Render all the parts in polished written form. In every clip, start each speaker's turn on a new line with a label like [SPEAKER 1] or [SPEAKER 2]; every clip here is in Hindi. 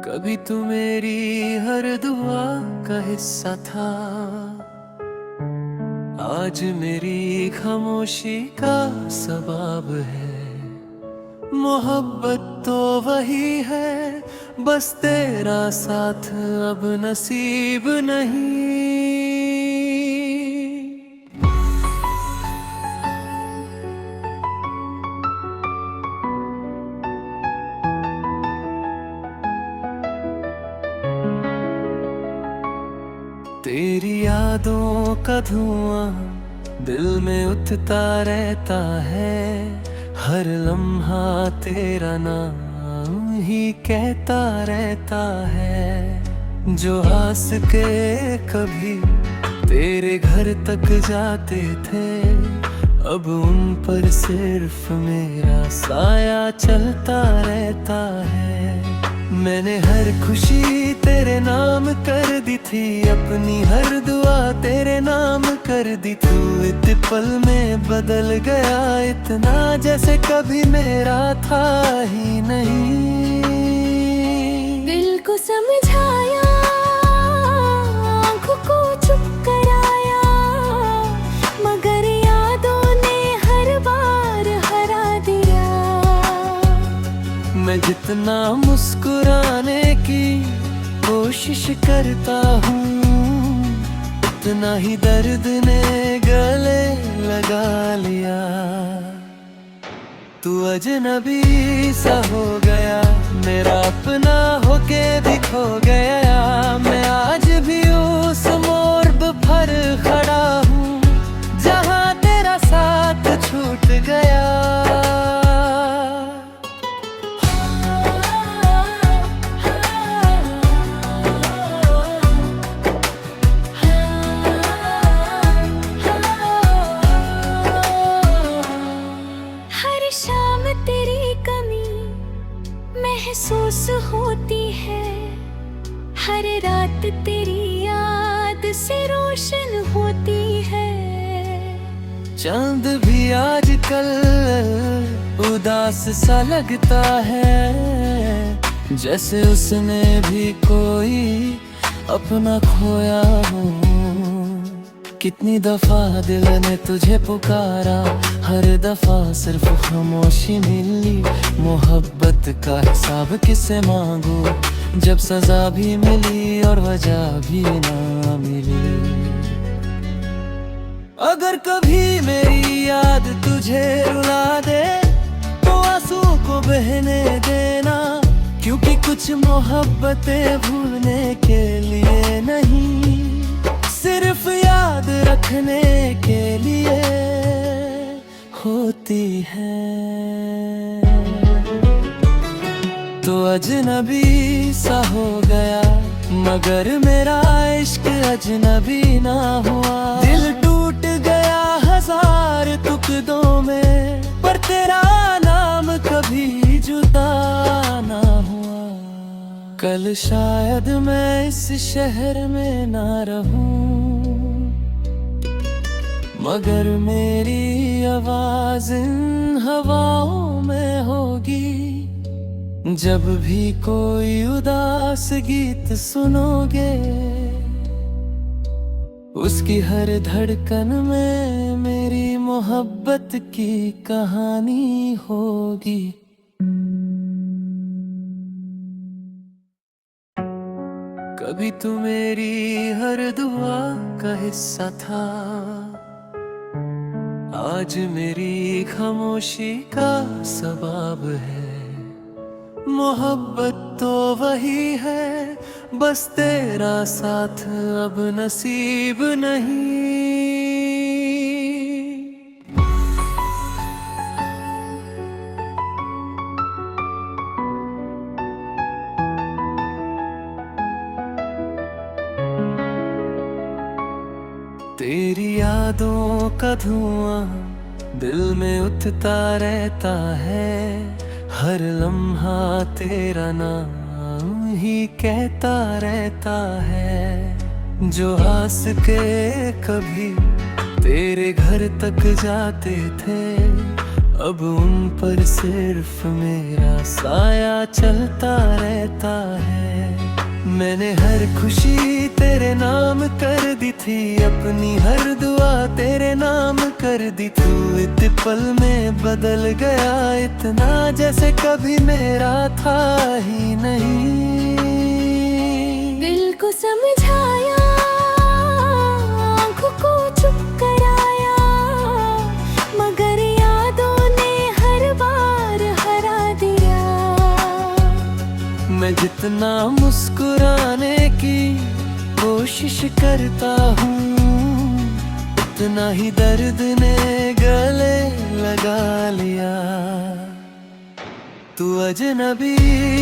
[SPEAKER 1] कभी तू मेरी हर दुआ का हिस्सा था। आज मेरी खामोशी का सबब है। मोहब्बत तो वही है, बस तेरा साथ अब नसीब नहीं। तेरी यादों का धुआं दिल में उठता रहता है। हर लम्हा तेरा नाम ही कहता रहता है। जो हंस के कभी तेरे घर तक जाते थे, अब उन पर सिर्फ मेरा साया चलता रहता है। मैंने हर खुशी तेरे नाम कर दी थी, अपनी हर दुआ तेरे नाम कर दी। तू इत पल में बदल गया इतना, जैसे कभी मेरा था ही नहीं।
[SPEAKER 2] दिल को समझाया, आँखों को चुप कराया, मगर यादों ने हर बार हरा दिया।
[SPEAKER 1] मैं जितना मुस्कुराने की कोशिश करता हूँ, उतना ही दर्द ने गले लगा लिया। तू अजनबी सा हो गया, मेरा अपना होके भी खो गया। मैं आज भी उस मोड़ पर खड़ा हूँ, जहाँ तेरा साथ छूट गया।
[SPEAKER 2] शाम तेरी कमी महसूस होती है, हर रात तेरी याद से रोशन होती है।
[SPEAKER 1] चांद भी आजकल उदास सा लगता है, जैसे उसने भी कोई अपना खोया हो। कितनी दफा दिल ने तुझे पुकारा, हर दफा सिर्फ खामोशी मिली। मोहब्बत का हिसाब किससे मांगू, जब सजा भी मिली और वजह भी ना मिली। अगर कभी मेरी याद तुझे रुला दे, तो आंसू को बहने देना, क्योंकि कुछ मोहब्बतें भूलने के लिए नहीं, सिर्फ याद रखने के लिए होती है। तो अजनबी सा हो गया, मगर मेरा इश्क अजनबी ना हुआ। दिल टूट गया हजार टुकड़ों में, पर तेरा नाम कभी जुदा ना हुआ। कल शायद मैं इस शहर में ना रहूं, मगर मेरी आवाज इन हवाओं में होगी। जब भी कोई उदास गीत सुनोगे, उसकी हर धड़कन में मेरी मोहब्बत की कहानी होगी। कभी तू मेरी हर दुआ का हिस्सा था। आज मेरी खामोशी का सबब है। मोहब्बत तो वही है, बस तेरा साथ अब नसीब नहीं। तेरी यादों का धुआं दिल में उठता रहता है। हर लम्हा तेरा नाम ही कहता रहता है। जो हंस के कभी तेरे घर तक जाते थे, अब उन पर सिर्फ मेरा साया चलता रहता है। मैंने हर खुशी तेरे नाम कर दी थी, अपनी हर दुआ तेरे नाम कर दी। तू इत पल में बदल गया इतना, जैसे कभी मेरा था ही नहीं।
[SPEAKER 2] दिल को समझाया, आँखों को चुप कराया, मगर यादों ने हर बार हरा दिया।
[SPEAKER 1] मैं जितना मुस्कुराने की कोशिश करता हूँ, उतना ही दर्द ने गले लगा लिया। तू अजनबी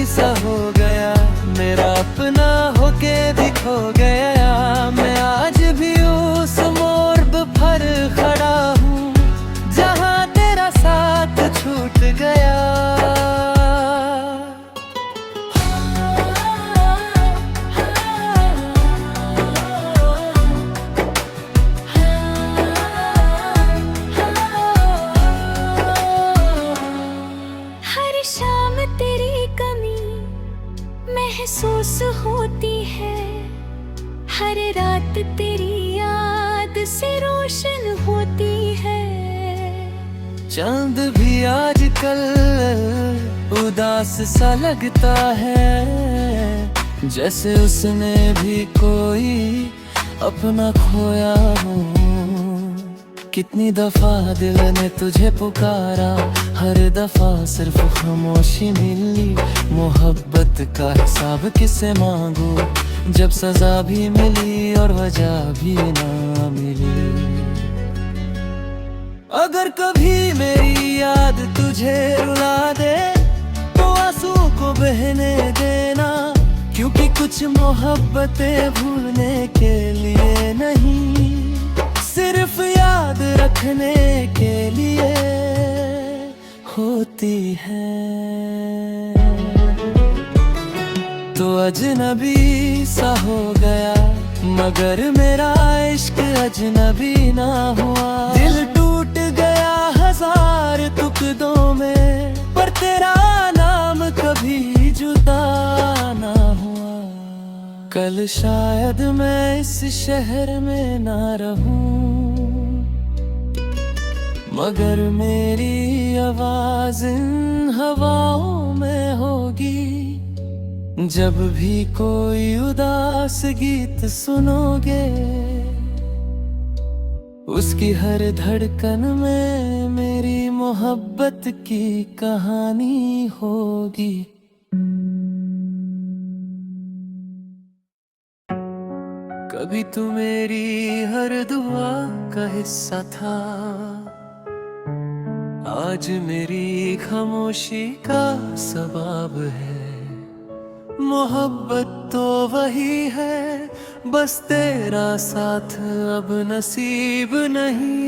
[SPEAKER 1] सा हो गया, मेरा अपना होके भी खो गया। मैं आज भी उस मोड़ पर खड़ा हूँ, जहाँ तेरा साथ छूट गया।
[SPEAKER 2] हर शाम तेरी कमी महसूस होती है, हर रात तेरी याद से रोशन होती है।
[SPEAKER 1] चांद भी आजकल उदास सा लगता है, जैसे उसने भी कोई अपना खोया हो। कितनी दफा दिल ने तुझे पुकारा, हर दफा सिर्फ खामोशी मिली। मोहब्बत का हिसाब किससे मांगू, जब सजा भी मिली और वजह भी ना मिली। अगर कभी मेरी याद तुझे रुला दे, तो आंसू को बहने देना, क्योंकि कुछ मोहब्बतें भूलने के लिए नहीं, सिर्फ याद रखने के लिए होती है। तो अजनबी सा हो गया, मगर मेरा इश्क अजनबी ना हुआ। दिल टूट गया हजार टुकड़ों में, पर तेरा नाम कभी जुदा ना हुआ। कल शायद मैं इस शहर में ना रहूं, मगर मेरी आवाज इन हवाओं में होगी। जब भी कोई उदास गीत सुनोगे, उसकी हर धड़कन में मेरी मोहब्बत की कहानी होगी। कभी तू मेरी हर दुआ का हिस्सा था, आज मेरी खामोशी का सबब है। मोहब्बत तो वही है, बस तेरा साथ अब नसीब नहीं।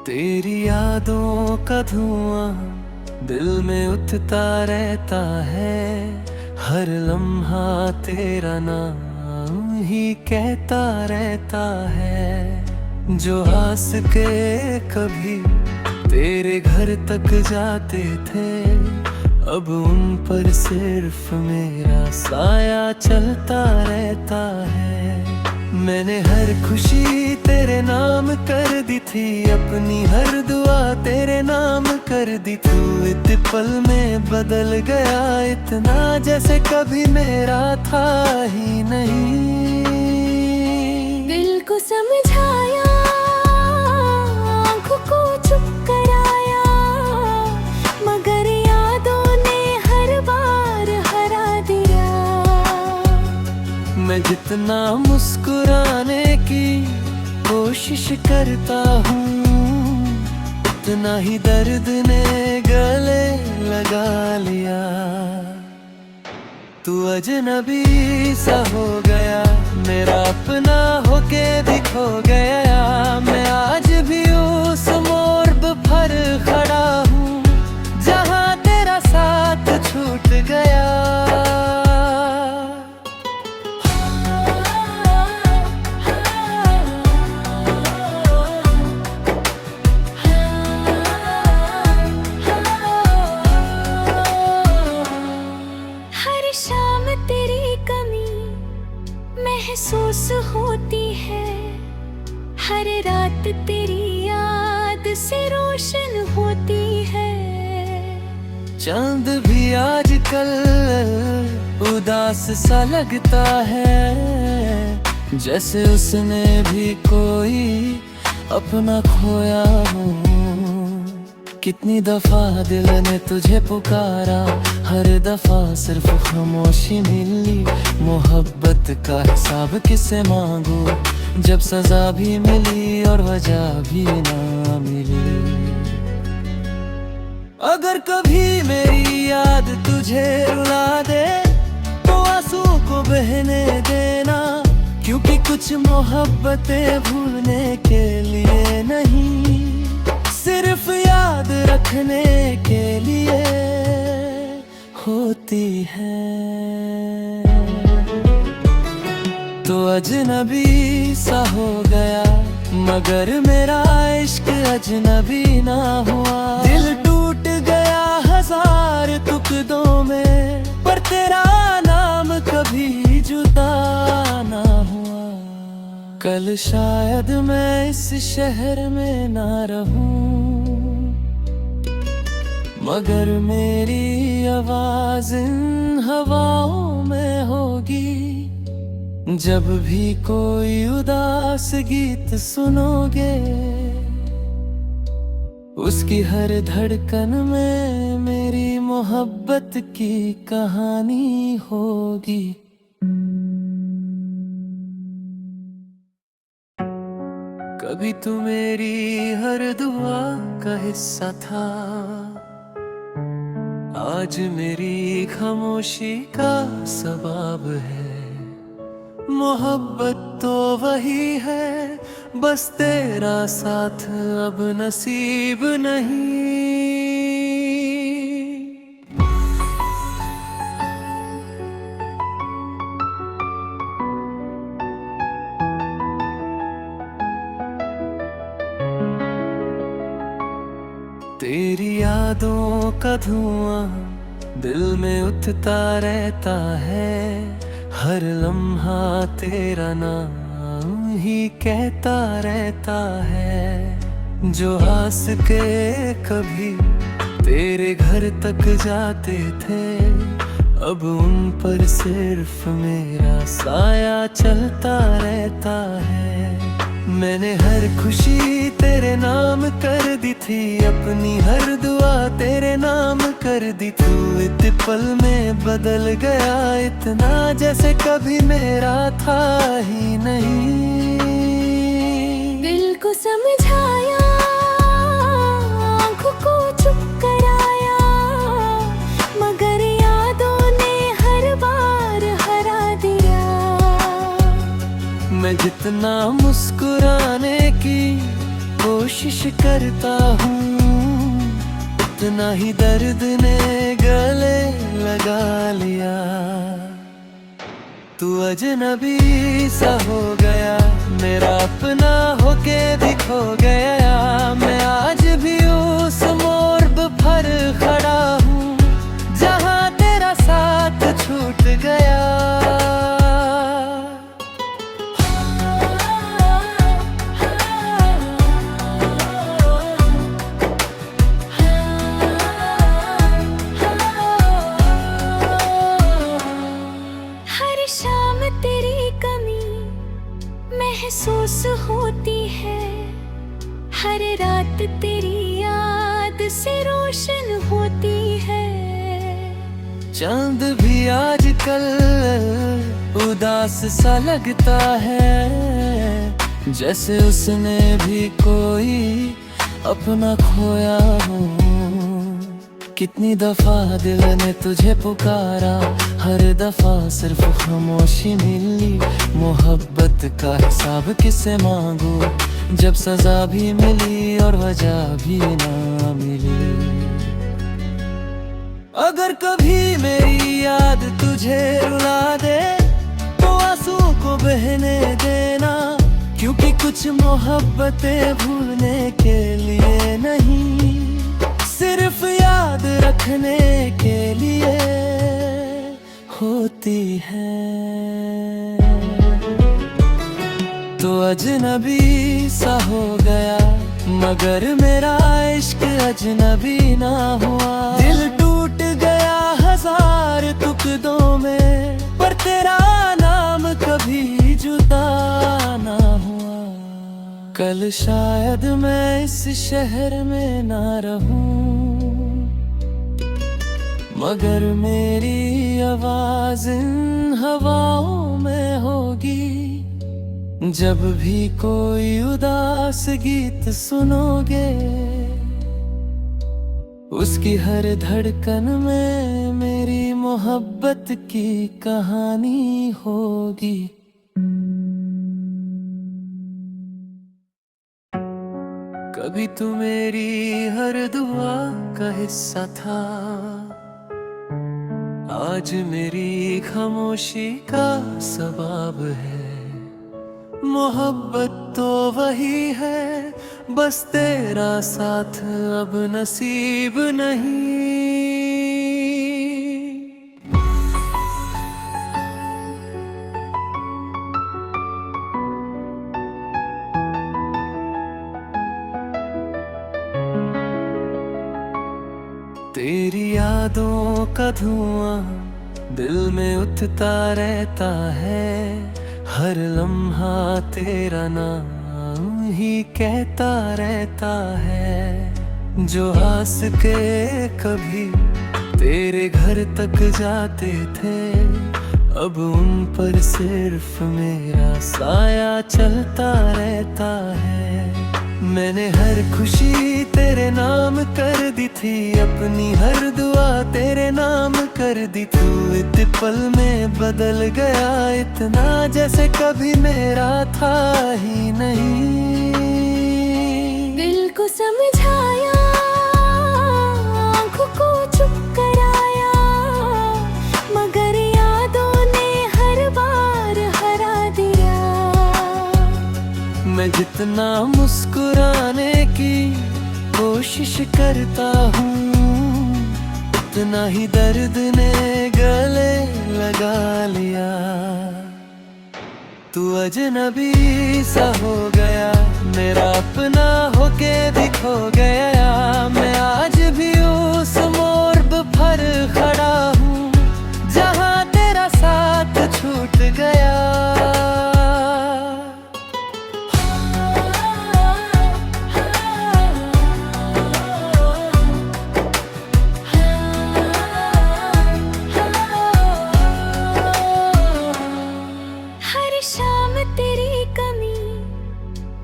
[SPEAKER 1] तेरी यादों का धुआं दिल में उठता रहता है, हर लम्हा तेरा नाम ही कहता रहता है। जो आस के कभी तेरे घर तक जाते थे, अब उन पर सिर्फ मेरा साया चलता रहता है। मैंने हर खुशी तेरे नाम कर दी थी, अपनी हर दुआ तेरे नाम कर दी। तू इत पल में बदल गया इतना, जैसे कभी मेरा था ही नहीं।
[SPEAKER 2] दिल को समझाया, आँखों को चुप कराया, मगर यादों ने हर बार हरा दिया।
[SPEAKER 1] मैं जितना मुस्कुराने की कोशिश करता हूँ, उतना ही दर्द ने गले लगा लिया। तू अजनबी सा हो गया, मेरा अपना होके भी खो गया। मैं आज भी उस मोड़ पर खड़ा हूँ, जहाँ तेरा साथ छूट गया।
[SPEAKER 2] तेरी कमी महसूस होती है, हर रात तेरी याद से रोशन होती है।
[SPEAKER 1] चांद भी आजकल उदास सा लगता है, जैसे उसने भी कोई अपना खोया हो। कितनी दफा दिल ने तुझे पुकारा, हर दफा सिर्फ खामोशी मिली। मोहब्बत का हिसाब किससे मांगू, जब सजा भी मिली और वजह भी ना मिली। अगर कभी मेरी याद तुझे रुला दे तो आंसू को बहने देना, क्योंकि कुछ मोहब्बतें भूलने के लिए नहीं, सिर्फ याद रखने के लिए होती है। तो अजनबी सा हो गया, मगर मेरा इश्क अजनबी ना हुआ। दिल टूट गया हजार टुकड़ों में, पर तेरा नाम कभी जुदा ना हुआ। कल शायद मैं इस शहर में ना रहूं, मगर मेरी आवाज इन हवाओं में होगी। जब भी कोई उदास गीत सुनोगे, उसकी हर धड़कन में मेरी मोहब्बत की कहानी होगी। कभी तू मेरी हर दुआ का हिस्सा था, आज मेरी खामोशी का सबब है। मोहब्बत तो वही है, बस तेरा साथ अब नसीब नहीं। तेरी यादों का धुआं दिल में उठता रहता है, हर लम्हा तेरा नाम ही कहता रहता है। जो आस के कभी तेरे घर तक जाते थे, अब उन पर सिर्फ मेरा साया चलता रहता है। मैंने हर खुशी तेरे नाम कर दी थी, अपनी हर दुआ तेरे नाम कर दी। तू इत पल में बदल गया इतना, जैसे कभी मेरा था ही नहीं।
[SPEAKER 2] दिल को समझाया, आँखों को चुप कराया, मगर यादों ने हर बार हरा दिया।
[SPEAKER 1] मैं जितना मुस्कुराने की कोशिश करता हूँ, उतना ही दर्द ने गले लगा लिया। तू अजनबी सा हो गया, मेरा अपना होके भी खो गया। मैं आज भी उस मोड़ पर खड़ा हूँ, जहाँ तेरा साथ छूट गया।
[SPEAKER 2] शाम तेरी कमी महसूस होती है, हर रात तेरी याद से रोशन होती है।
[SPEAKER 1] चांद भी आजकल उदास सा लगता है, जैसे उसने भी कोई अपना खोया हो। कितनी दफा दिल ने तुझे पुकारा, हर दफा सिर्फ खामोशी मिली। मोहब्बत का हिसाब किससे मांगू, जब सजा भी मिली और वजह भी ना मिली। अगर कभी मेरी याद तुझे रुला दे तो आंसू को बहने देना, क्योंकि कुछ मोहब्बतें भूलने के लिए नहीं, सिर्फ याद रखने के लिए होती है। तो अजनबी सा हो गया मगर मेरा इश्क अजनबी ना हुआ। दिल टूट गया हजार टुकड़ों में, पर तेरा नाम कभी जुदा ना हुआ। कल शायद मैं इस शहर में ना रहूं, मगर मेरी आवाज इन हवाओं में होगी। जब भी कोई उदास गीत सुनोगे, उसकी हर धड़कन में मेरी मोहब्बत की कहानी होगी। कभी तू मेरी हर दुआ का हिस्सा था, आज मेरी खामोशी का सबब है। मोहब्बत तो वही है, बस तेरा साथ अब नसीब नहीं। तेरी यादों का धुआं दिल में उठता रहता है। हर लम्हा तेरा नाम ही कहता रहता है। जो हंस के कभी तेरे घर तक जाते थे, अब उन पर सिर्फ मेरा साया चलता रहता है। मैंने हर खुशी तेरे नाम कर दी थी, अपनी हर दुआ तेरे नाम कर दी। तू इत पल में बदल गया इतना, जैसे कभी मेरा था ही नहीं।
[SPEAKER 2] दिल को समझाया, आँखों को चुप कराया, मगर यादों ने हर बार हरा दिया।
[SPEAKER 1] मैं जितना मुस्कुराने की कोशिश करता हूँ, उतना ही दर्द ने गले लगा लिया। तू अजनबी सा हो गया, मेरा अपना होके भी खो गया। मैं आज भी उस मोड़ पर खड़ा हूँ, जहाँ तेरा साथ छूट गया।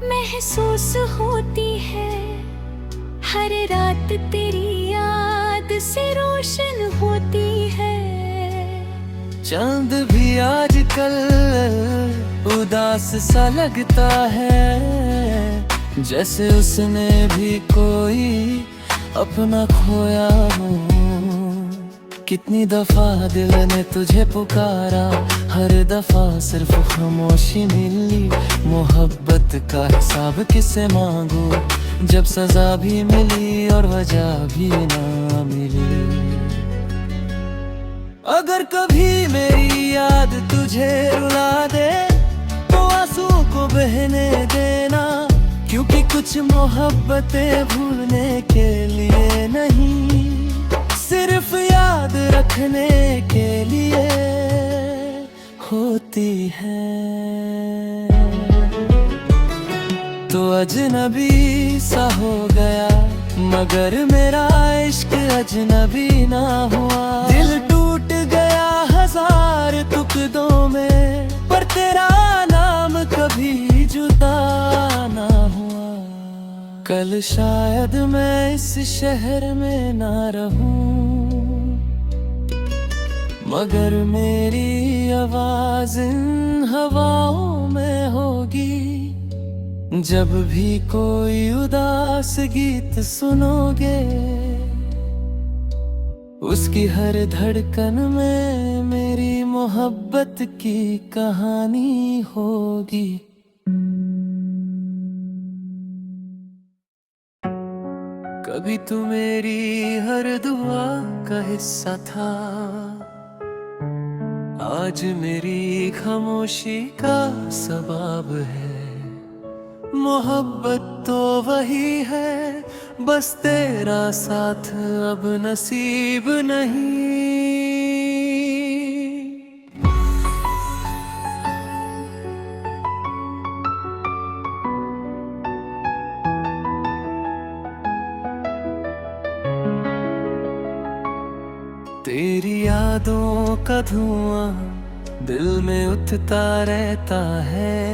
[SPEAKER 2] महसूस होती है, हर रात तेरी याद से रोशन होती है।
[SPEAKER 1] चांद भी आजकल उदास सा लगता है, जैसे उसने भी कोई अपना खोया हो। कितनी दफा दिल ने तुझे पुकारा, हर दफा सिर्फ खामोशी मिली। मोहब्बत का हिसाब किसे मांगू, जब सजा भी मिली और वजह भी ना मिली। अगर कभी मेरी याद तुझे रुला दे, तो आंसू को बहने देना, क्योंकि कुछ मोहब्बतें भूलने के लिए नहीं, सिर्फ याद रखने के लिए होती है। तो अजनबी सा हो गया मगर मेरा इश्क अजनबी ना हुआ। दिल टूट गया हजार टुकड़ों में, पर तेरा नाम कभी जुदा ना हुआ। कल शायद मैं इस शहर में ना रहूं, मगर मेरी आवाज इन हवाओं में होगी। जब भी कोई उदास गीत सुनोगे, उसकी हर धड़कन में मेरी मोहब्बत की कहानी होगी। कभी तू मेरी हर दुआ का हिस्सा था, आज मेरी खामोशी का सबब है। मोहब्बत तो वही है, बस तेरा साथ अब नसीब नहीं। तेरी यादों का धुआं दिल में उठता रहता है।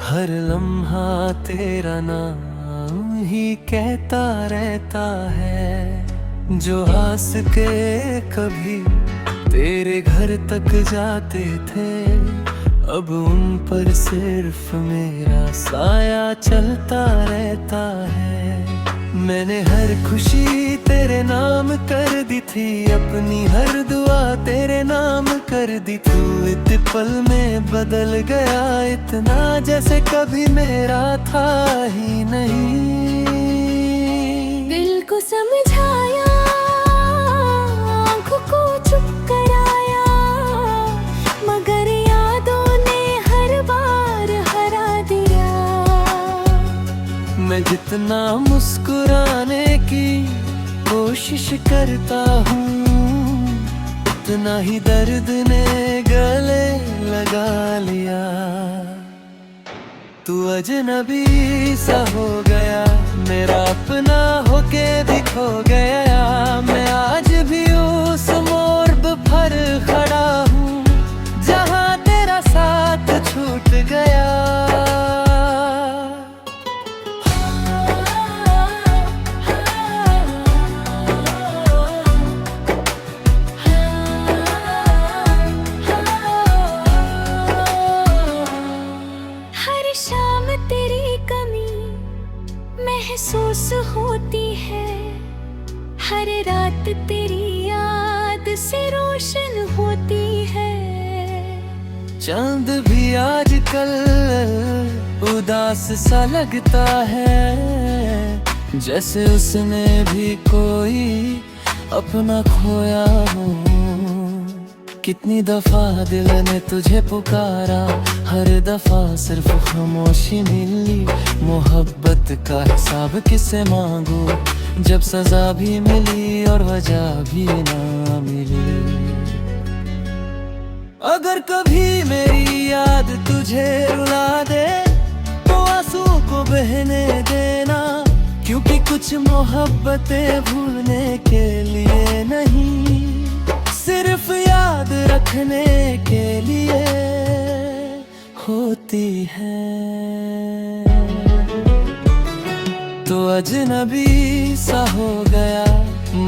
[SPEAKER 1] हर लम्हा तेरा नाम ही कहता रहता है। जो आस के कभी तेरे घर तक जाते थे, अब उन पर सिर्फ मेरा साया चलता रहता है। मैंने हर खुशी तेरे नाम कर दी थी, अपनी हर दुआ तेरे नाम कर दी। तू इत पल में बदल गया इतना, जैसे कभी मेरा था ही नहीं।
[SPEAKER 2] दिल को समझाया, आँखों को चुप कराया, मगर यादों ने हर बार हरा दिया।
[SPEAKER 1] मैं जितना मुस्कुराने की कोशिश करता हूँ, उतना ही दर्द ने गले लगा लिया। तू अजनबी सा हो गया, मेरा अपना होके भी खो गया। मैं आज भी उस मोड़ पर खड़ा हूँ, जहाँ तेरा साथ छूट गया।
[SPEAKER 2] शाम तेरी कमी महसूस होती है, हर रात तेरी याद से रोशन होती है।
[SPEAKER 1] चांद भी आजकल उदास सा लगता है, जैसे उसने भी कोई अपना खोया हो। कितनी दफा दिल ने तुझे पुकारा, हर दफा सिर्फ खामोशी मिली। मोहब्बत का हिसाब किससे मांगू, जब सजा भी मिली और वजह भी ना मिली। अगर कभी मेरी याद तुझे रुला दे, तो आंसू को बहने देना, क्योंकि कुछ मोहब्बतें भूलने के लिए नहीं, सिर्फ याद रखने के लिए होती है। तो अजनबी सा हो गया,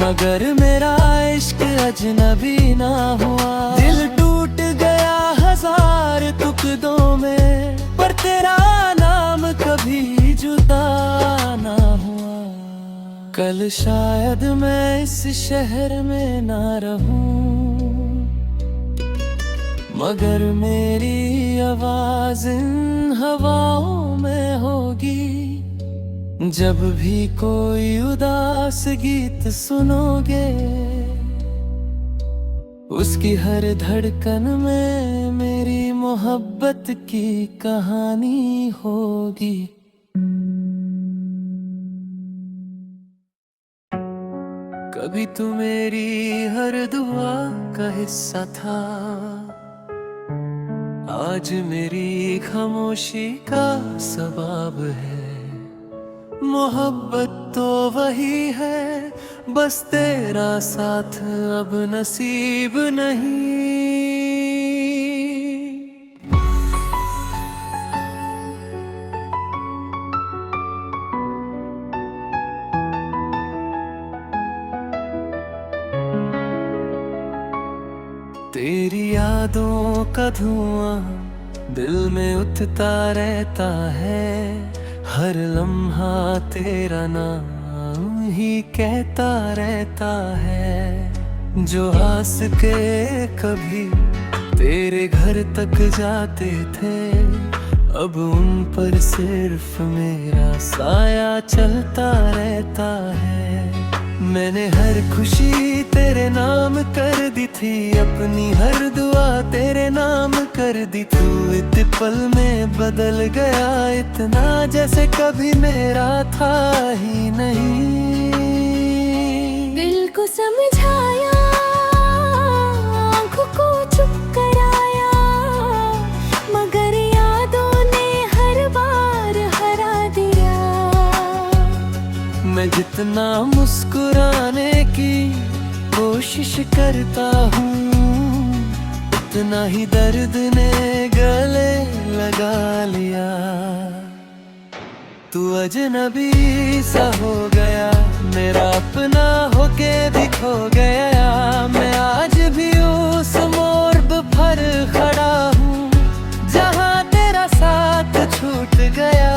[SPEAKER 1] मगर मेरा इश्क अजनबी ना हुआ। दिल टूट गया हजार टुकड़ों में, पर तेरा नाम कभी जुदा ना हुआ। कल शायद मैं इस शहर में ना रहूं, मगर मेरी आवाज इन हवाओं में होगी। जब भी कोई उदास गीत सुनोगे, उसकी हर धड़कन में मेरी मोहब्बत की कहानी होगी। कभी तू मेरी हर दुआ का हिस्सा था, आज मेरी खामोशी का सबब है। मोहब्बत तो वही है, बस तेरा साथ अब नसीब नहीं। तेरी यादों का धुआं दिल में उठता रहता है। हर लम्हा तेरा नाम ही कहता रहता है। जो आस के कभी तेरे घर तक जाते थे, अब उन पर सिर्फ मेरा साया चलता रहता है। मैंने हर खुशी तेरे नाम कर दी थी, अपनी हर दुआ तेरे नाम कर दी। तू इत पल में बदल गया इतना, जैसे कभी मेरा था ही नहीं।
[SPEAKER 2] दिल को समझाया, आँखों को चुप कराया, मगर यादों ने हर बार हरा दिया।
[SPEAKER 1] मैं जितना मुस्कुराने की कोशिश करता हूँ, उतना ही दर्द ने गले लगा लिया। तू अजनबी सा हो गया, मेरा अपना होके भी खो गया। मैं आज भी उस मोड़ पर खड़ा हूँ, जहाँ तेरा साथ छूट गया।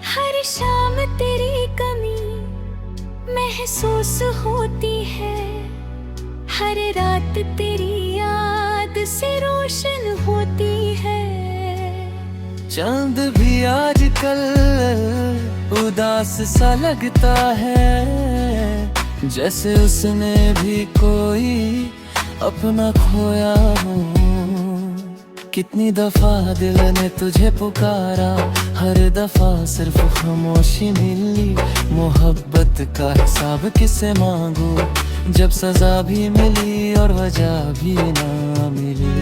[SPEAKER 2] हर शाम तेरी कमी महसूस होती है, हर रात तेरी याद से रोशन होती है।
[SPEAKER 1] चांद भी आजकल उदास सा लगता है, जैसे उसने भी कोई अपना खोया हो। कितनी दफा दिल ने तुझे पुकारा, हर दफा सिर्फ खामोशी मिली। मोहब्बत का हिसाब किससे मांगू, जब सजा भी मिली और वजह भी ना मिली।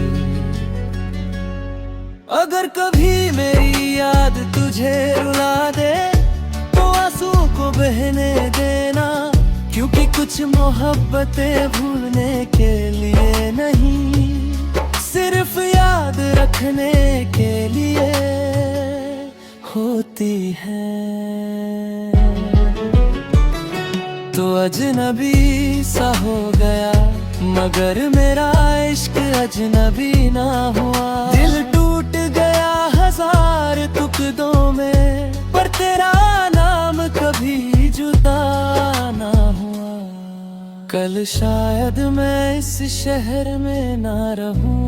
[SPEAKER 1] अगर कभी मेरी याद तुझे रुला दे, तो आंसू को बहने देना, क्योंकि कुछ मोहब्बतें भूलने के लिए नहीं, सिर्फ याद रखने के लिए होती है। तो अजनबी सा हो गया, मगर मेरा इश्क अजनबी ना हुआ। दिल टूट गया हजार टुकड़ों में, पर तेरा नाम कभी जुदा ना हुआ। कल शायद मैं इस शहर में ना रहूं,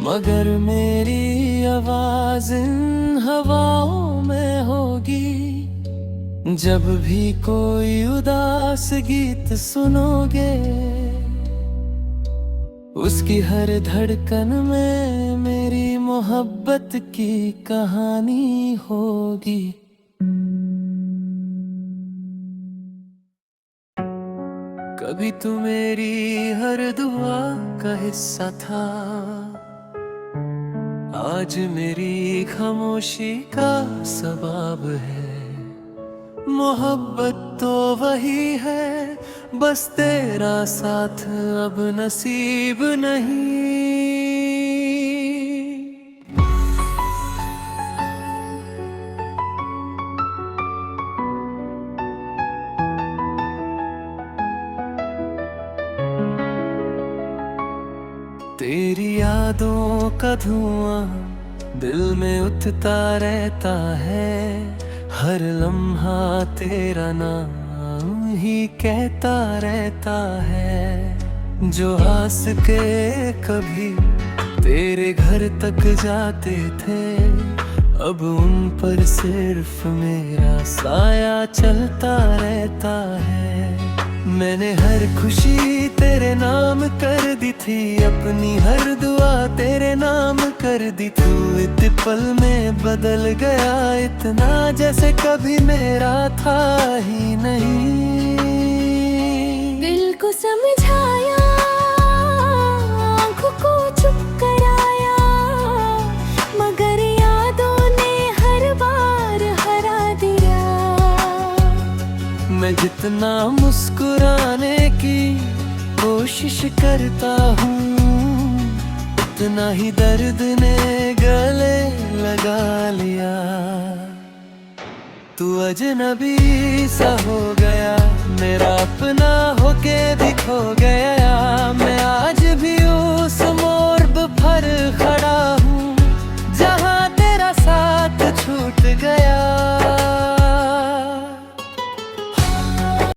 [SPEAKER 1] मगर मेरी आवाज इन हवाओं में होगी। जब भी कोई उदास गीत सुनोगे, उसकी हर धड़कन में मेरी मोहब्बत की कहानी होगी। कभी तू मेरी हर दुआ का हिस्सा था, आज मेरी खामोशी का सबब है। मोहब्बत तो वही है, बस तेरा साथ अब नसीब नहीं। तेरी यादों का धुआं दिल में उठता रहता है, हर लम्हा तेरा नाम ही कहता रहता है। जो आस के कभी तेरे घर तक जाते थे, अब उन पर सिर्फ मेरा साया चलता रहता है। मैंने हर खुशी तेरे नाम कर दी थी, अपनी हर दुआ तेरे नाम कर दी। तू इत पल में बदल गया इतना, जैसे कभी मेरा था ही नहीं।
[SPEAKER 2] दिल को समझाया, आँखों को चुप कराया, मगर यादों ने हर बार हरा दिया।
[SPEAKER 1] मैं जितना मुस्कुराने की कोशिश करता हूँ, उतना ही दर्द ने गले लगा लिया। तू अजनबी सा हो गया, मेरा अपना होके भी खो गया। मैं आज भी उस मोड़ पर खड़ा हूँ, जहाँ तेरा साथ छूट गया।